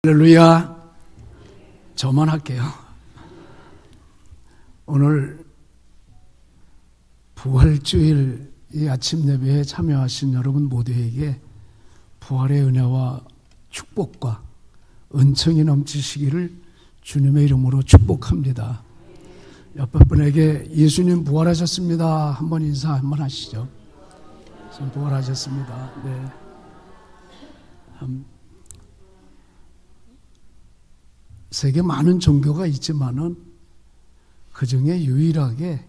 할렐루야. 저만 할게요. 오늘 부활주일 이 아침 예배에 참여하신 여러분 모두에게 부활의 은혜와 축복과 은총이 넘치시기를 주님의 이름으로 축복합니다. 옆에 분에게 예수님 부활하셨습니다. 한번 인사 한번 하시죠. 예수님 부활하셨습니다. 네. 세계 많은 종교가 있지만은 그 중에 유일하게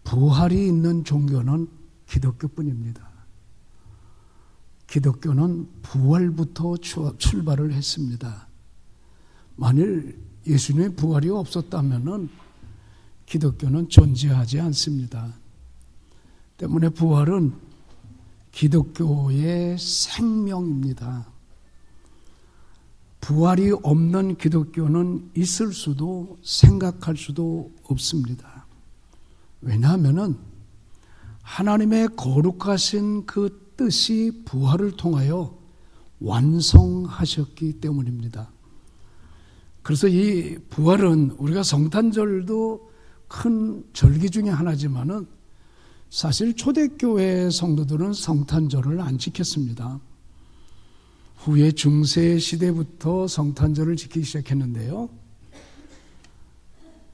부활이 있는 종교는 기독교뿐입니다. 기독교는 부활부터 출발을 했습니다. 만일 예수님의 부활이 없었다면은 기독교는 존재하지 않습니다. 때문에 부활은 기독교의 생명입니다. 부활이 없는 기독교는 있을 수도 생각할 수도 없습니다. 왜냐하면 하나님의 거룩하신 그 뜻이 부활을 통하여 완성하셨기 때문입니다. 그래서 이 부활은 우리가 성탄절도 큰 절기 중에 하나지만은 사실 초대교회 성도들은 성탄절을 안 지켰습니다. 후에 중세 시대부터 성탄절을 지키기 시작했는데요.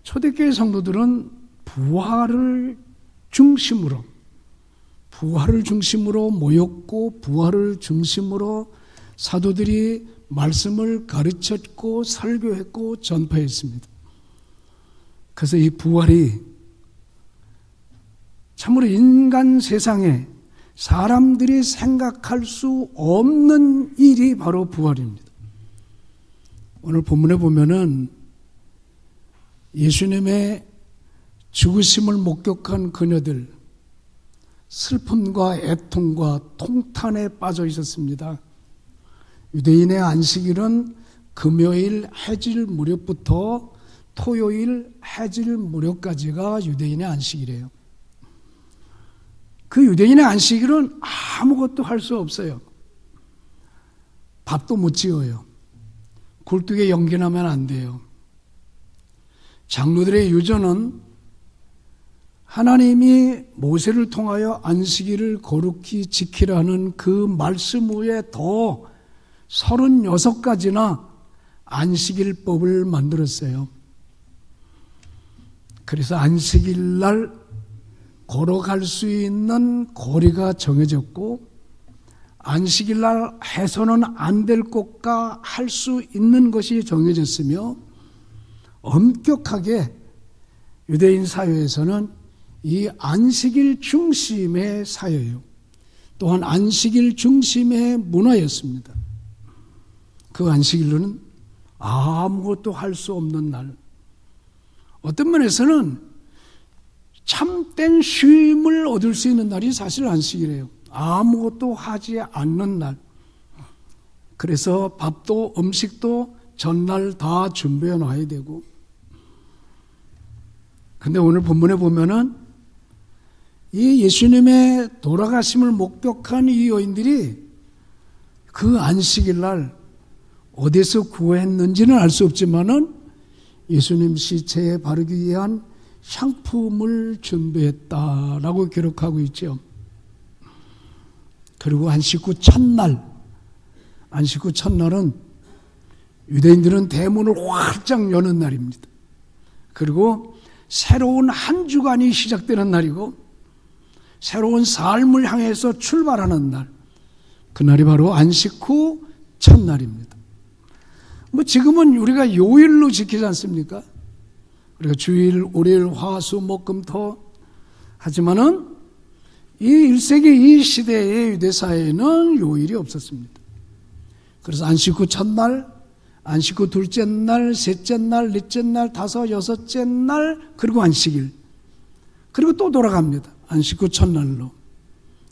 초대교회 성도들은 부활을 중심으로 모였고 부활을 중심으로 사도들이 말씀을 가르쳤고 설교했고 전파했습니다. 그래서 이 부활이 참으로 인간 세상에 사람들이 생각할 수 없는 일이 바로 부활입니다. 오늘 본문에 보면은 예수님의 죽으심을 목격한 그녀들 슬픔과 애통과 통탄에 빠져 있었습니다. 유대인의 안식일은 금요일 해질 무렵부터 토요일 해질 무렵까지가 유대인의 안식일이에요. 그 유대인의 안식일은 아무것도 할 수 없어요. 밥도 못 지어요. 굴뚝에 연기나면 안 돼요. 장로들의 유전은 하나님이 모세를 통하여 안식일을 거룩히 지키라는 그 말씀 후에 더 36가지나 안식일법을 만들었어요. 그래서 안식일 날 걸어갈 수 있는 거리가 정해졌고 안식일 날 해서는 안 될 것과 할 수 있는 것이 정해졌으며 엄격하게 유대인 사회에서는 이 안식일 중심의 사회예요. 또한 안식일 중심의 문화였습니다. 그 안식일로는 아무것도 할 수 없는 날. 어떤 면에서는 참된 쉼을 얻을 수 있는 날이 사실 안식일이에요. 아무것도 하지 않는 날. 그래서 밥도 음식도 전날 다 준비해 놔야 되고. 근데 오늘 본문에 보면은 이 예수님의 돌아가심을 목격한 이 여인들이 그 안식일 날 어디서 구했는지는 알 수 없지만은 예수님 시체에 바르기 위한 향품을 준비했다라고 기록하고 있죠. 그리고 안식 후 첫날은 유대인들은 대문을 활짝 여는 날입니다. 그리고 새로운 한 주간이 시작되는 날이고 새로운 삶을 향해서 출발하는 날, 그날이 바로 안식 후 첫날입니다. 지금은 우리가 요일로 지키지 않습니까? 우리가 주일, 월요일, 화, 수, 목, 금, 토 하지만은 이 1세기 이 시대의 유대 사회에는 요일이 없었습니다. 그래서 안식 후 첫날, 안식 후 둘째 날, 셋째 날, 넷째 날, 다섯, 여섯째 날, 그리고 안식일. 그리고 또 돌아갑니다. 안식 후 첫날로.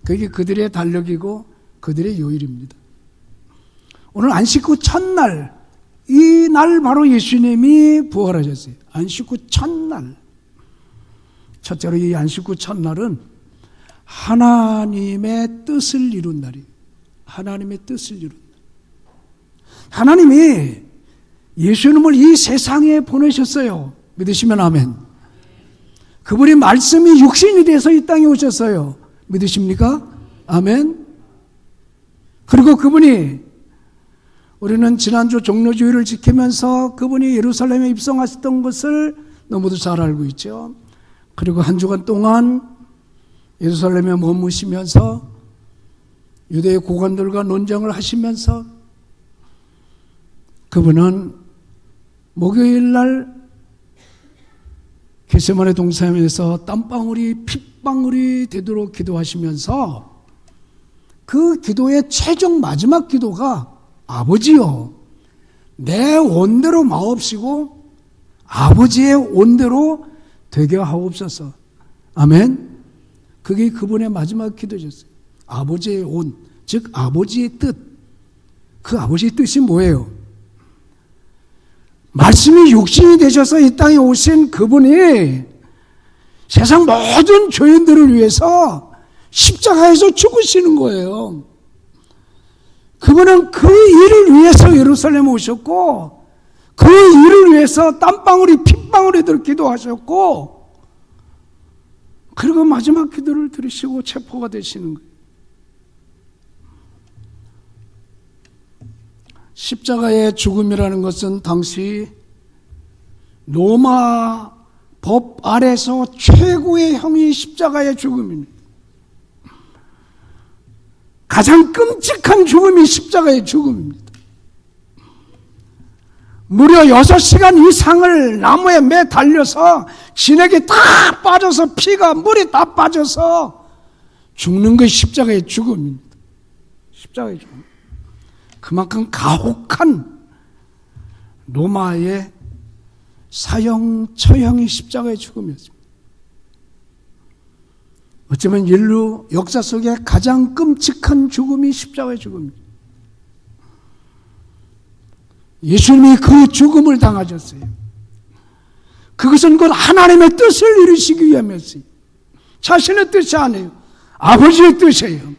그게 그들의 달력이고 그들의 요일입니다. 오늘 안식 후 첫날, 이 날 바로 예수님이 부활하셨어요. 안식 후 첫날. 첫째로 이 안식 후 첫날은 하나님의 뜻을 이룬 날이에요. 하나님의 뜻을 이룬 날. 하나님이 예수님을 이 세상에 보내셨어요. 믿으시면 아멘. 그분이 말씀이 육신이 돼서 이 땅에 오셨어요. 믿으십니까? 아멘. 그리고 그분이, 우리는 지난주 종료주의를 지키면서 그분이 예루살렘에 입성하셨던 것을 너무도 잘 알고 있죠. 그리고 한 주간 동안 예루살렘에 머무시면서 유대의 고관들과 논쟁을 하시면서 그분은 목요일 날 겟세마네 동산에서 땀방울이 핏방울이 되도록 기도하시면서 그 기도의 최종 마지막 기도가 아버지요, 내 원대로 마옵시고 아버지의 원대로 되게 하옵소서. 아멘. 그게 그분의 마지막 기도였어요. 아버지의 온, 즉 아버지의 뜻. 그 아버지의 뜻이 뭐예요? 말씀이 육신이 되셔서 이 땅에 오신 그분이 세상 모든 죄인들을 위해서 십자가에서 죽으시는 거예요. 그분은 그 일을 위해서 예루살렘에 오셨고, 그 일을 위해서 땀방울이 핏방울이 들 기도하셨고, 그리고 마지막 기도를 들으시고 체포가 되시는 거예요. 십자가의 죽음이라는 것은 당시 로마 법 아래서 최고의 형이 십자가의 죽음입니다. 가장 끔찍한 죽음이 십자가의 죽음입니다. 무려 6시간 이상을 나무에 매 달려서 진액이 다 빠져서 피가 물이 다 빠져서 죽는 것이 십자가의 죽음입니다. 십자가의 죽음. 그만큼 가혹한 로마의 사형, 처형이 십자가의 죽음이었습니다. 어쩌면 인류 역사 속에 가장 끔찍한 죽음이 십자가의 죽음입니다. 예수님이 그 죽음을 당하셨어요. 그것은 곧 하나님의 뜻을 이루시기 위함이었어요. 자신의 뜻이 아니에요. 아버지의 뜻이에요.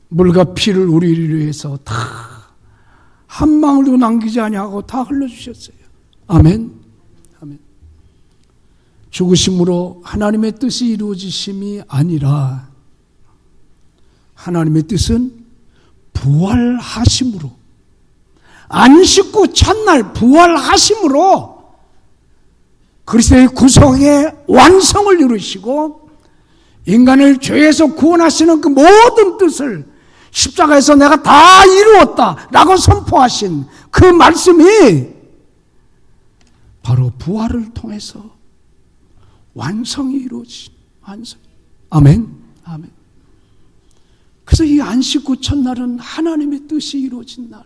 물과 피를 우리를 위해서 다 한 방울도 남기지 아니하고 다 흘려주셨어요. 아멘. 아멘. 죽으심으로 하나님의 뜻이 이루어지심이 아니라 하나님의 뜻은 부활하심으로, 안식 후 첫날 부활하심으로 그리스도의 구속의 완성을 이루시고 인간을 죄에서 구원하시는 그 모든 뜻을 십자가에서 내가 다 이루었다 라고 선포하신 그 말씀이 바로 부활을 통해서 완성이 이루어진 완성. 아멘. 아멘. 그래서 이 안식 후 첫날은 하나님의 뜻이 이루어진 날.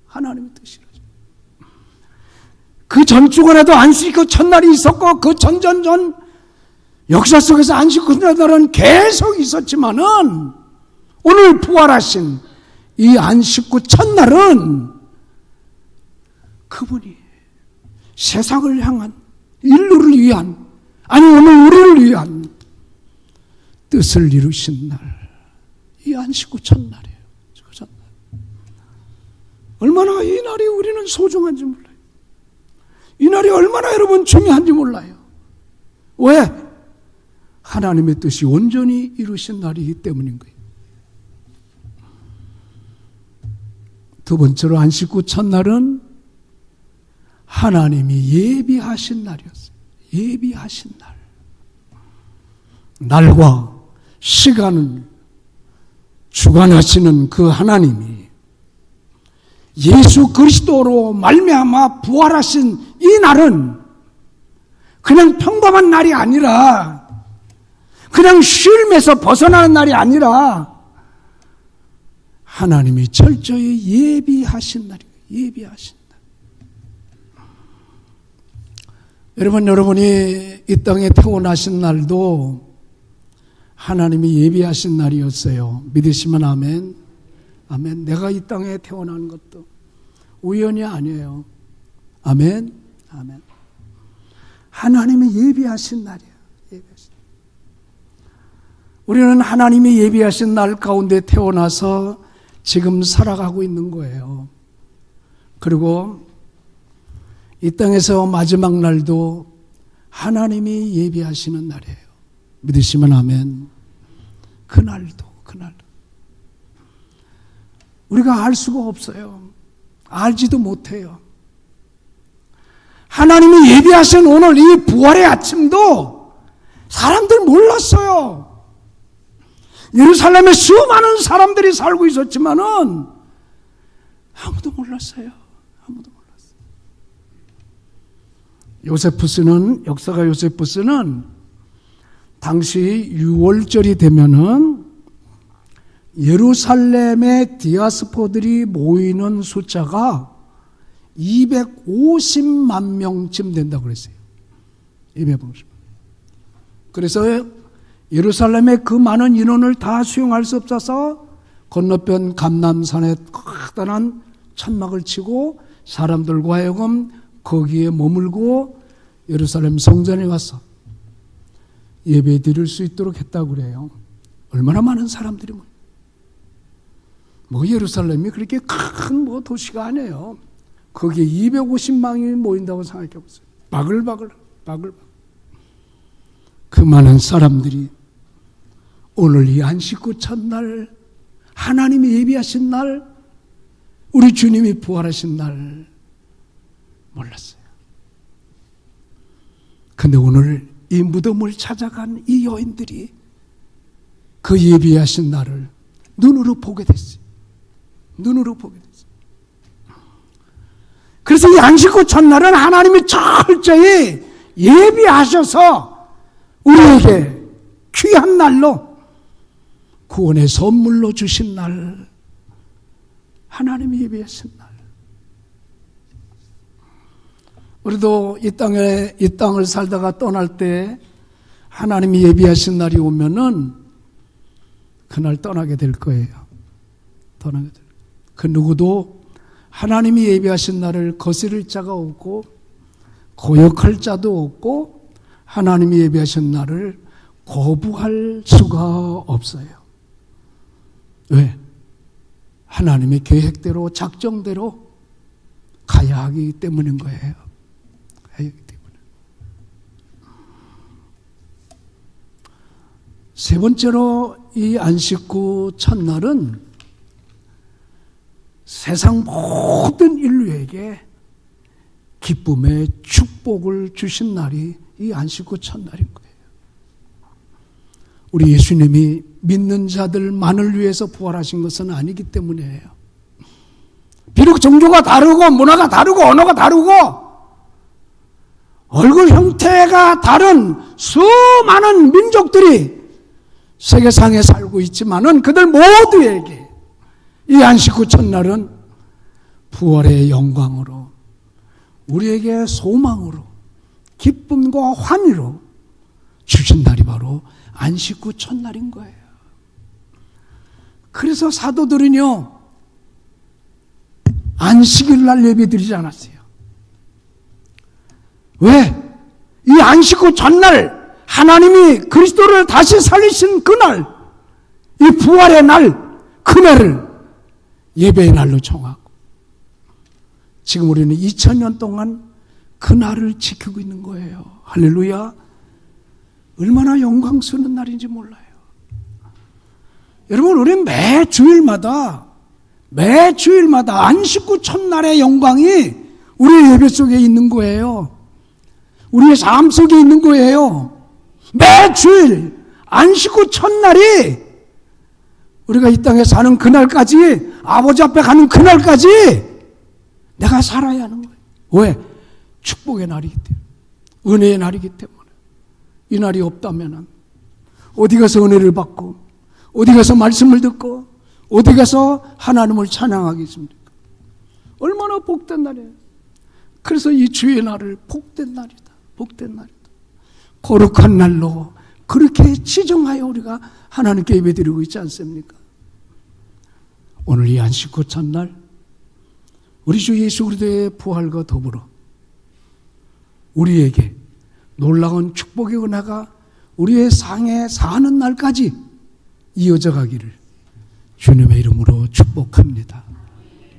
하나님의 뜻이 이루어진 날. 그 전 주간에도 안식 후 첫날이 있었고 그 전전전 역사 속에서 안식 후 첫날은 계속 있었지만은 오늘 부활하신 이 안식 후 첫날은 그분이 세상을 향한, 인류를 위한, 아니 오늘 우리를 위한 뜻을 이루신 날, 이 안식 후 첫날이에요. 그 첫날. 얼마나 이 날이 우리는 소중한지 몰라요. 이 날이 얼마나 여러분 중요한지 몰라요. 왜? 하나님의 뜻이 온전히 이루신 날이기 때문인 거예요. 두 번째로 안식 후 첫날은 하나님이 예비하신 날이었어요. 예비하신 날. 날과 시간을 주관하시는 그 하나님이 예수 그리스도로 말미암아 부활하신 이 날은 그냥 평범한 날이 아니라, 그냥 쉼에서 벗어나는 날이 아니라 하나님이 철저히 예비하신 날이에요. 예비하신 날. 여러분이 이 땅에 태어나신 날도 하나님이 예비하신 날이었어요. 믿으시면 아멘. 아멘. 내가 이 땅에 태어난 것도 우연이 아니에요. 아멘. 아멘. 하나님이 예비하신 날이에요. 예비하신 날. 우리는 하나님이 예비하신 날 가운데 태어나서 지금 살아가고 있는 거예요. 그리고 이 땅에서 마지막 날도 하나님이 예비하시는 날이에요. 믿으시면 아멘. 그날도 우리가 알 수가 없어요. 알지도 못해요. 하나님이 예비하신 오늘 이 부활의 아침도 사람들 몰랐어요. 예루살렘에 수많은 사람들이 살고 있었지만은 아무도 몰랐어요. 요세푸스는, 역사가 요세푸스는 당시 6월절이 되면은 예루살렘의 디아스포들이 모이는 숫자가 250만 명쯤 된다고 그랬어요. 250만. 그래서 예루살렘의 그 많은 인원을 다 수용할 수 없어서 건너편 감람산에 커다란 천막을 치고 사람들과 하여금 거기에 머물고 예루살렘 성전에 와서 예배 드릴 수 있도록 했다고 그래요. 얼마나 많은 사람들이 예루살렘이 그렇게 큰 도시가 아니에요. 거기에 250만이 모인다고 생각해 보세요. 바글바글. 그 많은 사람들이 오늘 이 안식구 첫날, 하나님이 예비하신 날, 우리 주님이 부활하신 날 몰랐어요. 근데 오늘 이 무덤을 찾아간 이 여인들이 그 예비하신 날을 눈으로 보게 됐어요. 그래서 이 안식구 첫날은 하나님이 철저히 예비하셔서 우리에게 귀한 날로 구원의 선물로 주신 날, 하나님이 예비하신 날. 우리도 이 땅을 살다가 떠날 때 하나님이 예비하신 날이 오면은 그날 떠나게 될 거예요. 그 누구도 하나님이 예비하신 날을 거스릴 자가 없고 고역할 자도 없고 하나님이 예비하신 날을 거부할 수가 없어요. 왜? 하나님의 계획대로 작정대로 가야 하기 때문인 거예요. 세 번째로 이 안식구 첫날은 세상 모든 인류에게 기쁨의 축복을 주신 날이 이 안식구 첫날인 거예요. 우리 예수님이 믿는 자들만을 위해서 부활하신 것은 아니기 때문이에요. 비록 종교가 다르고 문화가 다르고 언어가 다르고 얼굴 형태가 다른 수많은 민족들이 세계상에 살고 있지만은 그들 모두에게 이 안식구 첫날은 부활의 영광으로 우리에게 소망으로 기쁨과 환희로 주신 날이 바로 안식구 첫날인 거예요. 그래서 사도들은요 안식일 날 예배 드리지 않았어요. 왜? 이 안식구 첫날 하나님이 그리스도를 다시 살리신 그날, 이 부활의 날, 그날을 예배의 날로 정하고 지금 우리는 2000년 동안 그날을 지키고 있는 거예요. 할렐루야. 얼마나 영광스러운 날인지 몰라요. 여러분, 우리는 매 주일마다 안식구 첫날의 영광이 우리의 예배 속에 있는 거예요. 우리의 삶 속에 있는 거예요. 매주일 안식구 첫날이 우리가 이 땅에 사는 그날까지, 아버지 앞에 가는 그날까지 내가 살아야 하는 거예요. 왜? 축복의 날이기 때문에, 은혜의 날이기 때문에. 이 날이 없다면 어디 가서 은혜를 받고 어디 가서 말씀을 듣고 어디 가서 하나님을 찬양하겠습니까? 얼마나 복된 날이에요. 그래서 이 주의 날을 복된 날이다, 복된 날이다, 거룩한 날로 그렇게 지정하여 우리가 하나님께 예배드리고 있지 않습니까? 오늘 이 안식구 첫날 우리 주 예수 그리스도의 부활과 더불어 우리에게 놀라운 축복의 은혜가 우리의 상에 사는 날까지 이어져 가기를 주님의 이름으로 축복합니다.